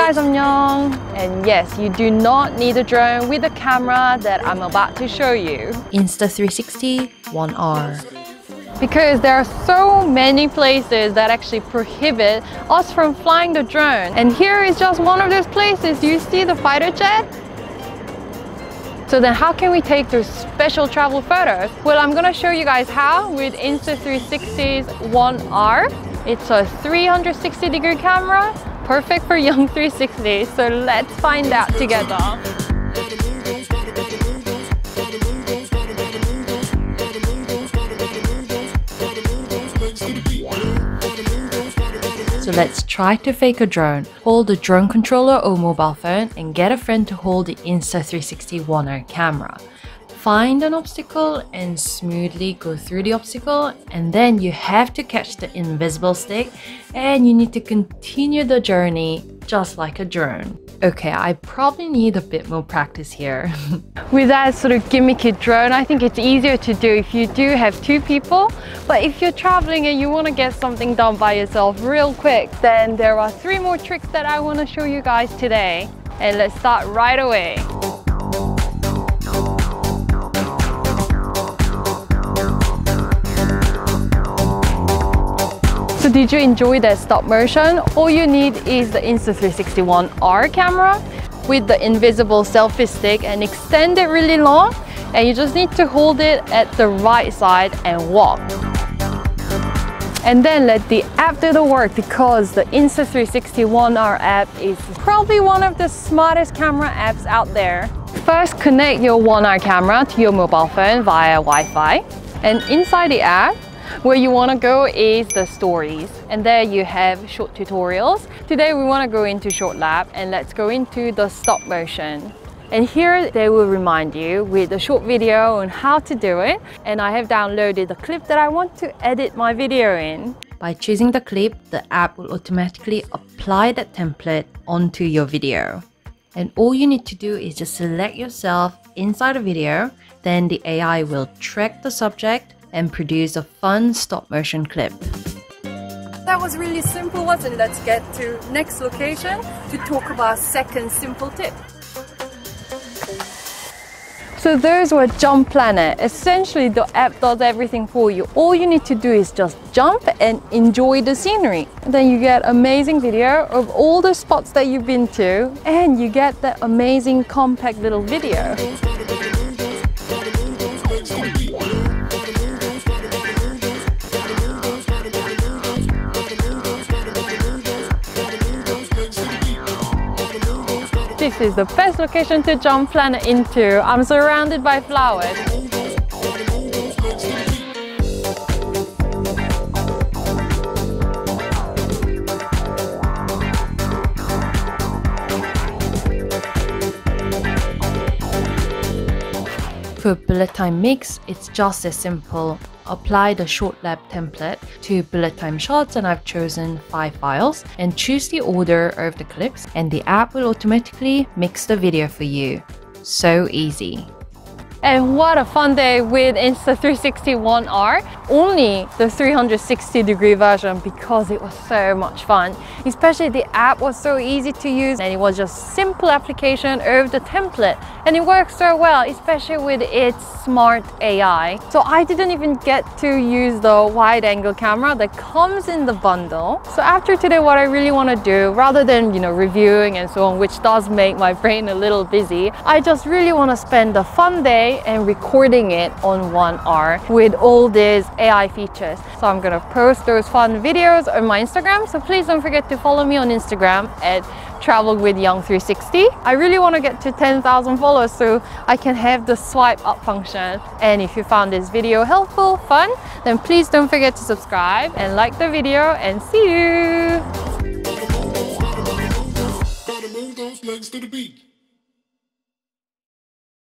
guys, 안녕. And yes, you do not need a drone with the camera that I'm about to show you. Insta360 ONE R. Because there are so many places that actually prohibit us from flying the drone. And here is just one of those places. You see the fighter jet? So then how can we take those special travel photos? Well, I'm gonna show you guys how with Insta360's ONE R. It's a 360-degree camera, perfect for young 360s. So let's find out together. So let's try to fake a drone. Hold a drone controller or mobile phone and get a friend to hold the Insta360 ONE R camera. Find an obstacle and smoothly go through the obstacle, and then you have to catch the invisible stick and you need to continue the journey just like a drone. Okay, I probably need a bit more practice here. With that sort of gimmicky drone, I think it's easier to do if you do have two people. But if you're traveling and you want to get something done by yourself real quick, then there are 3 more tricks that I want to show you guys today. And let's start right away. So did you enjoy that stop motion? All you need is the Insta360 ONE R camera with the invisible selfie stick and extend it really long, and you just need to hold it at the right side and walk. And then let the app do the work, because the Insta360 ONE R app is probably one of the smartest camera apps out there. First, connect your ONE R camera to your mobile phone via Wi-Fi, and inside the app, where you want to go is the stories, and there you have short tutorials. Today we want to go into short lap, and let's go into the stop motion. And here they will remind you with a short video on how to do it, and I have downloaded the clip that I want to edit my video in. By choosing the clip, the app will automatically apply that template onto your video. And all you need to do is just select yourself inside a video, then the AI will track the subject and produce a fun stop motion clip. That was really simple, wasn't it? Let's get to next location to talk about second simple tip. So those were Jump Planet. Essentially the app does everything for you. All you need to do is just jump and enjoy the scenery. And then you get amazing video of all the spots that you've been to, and you get that amazing compact little video. This is the best location to Jump Planet into. I'm surrounded by flowers. For bullet time mix, it's just as simple. Apply the short lap template to bullet time shots, and I've chosen 5 files, and choose the order of the clips, and the app will automatically mix the video for you. So easy. And what a fun day with Insta360 ONE R. Only the 360-degree version, because it was so much fun. Especially the app was so easy to use, and it was just simple application of the template. And it works so well, especially with its smart AI. So I didn't even get to use the wide-angle camera that comes in the bundle. So after today, what I really want to do, rather than reviewing and so on, which does make my brain a little busy, I just really want to spend a fun day and recording it on ONE R with all these AI features. So I'm gonna post those fun videos on my Instagram, so please don't forget to follow me on Instagram at travelwithyoung360. I really want to get to 10,000 followers so I can have the swipe up function. And if you found this video helpful, fun, then please don't forget to subscribe and like the video, and see you!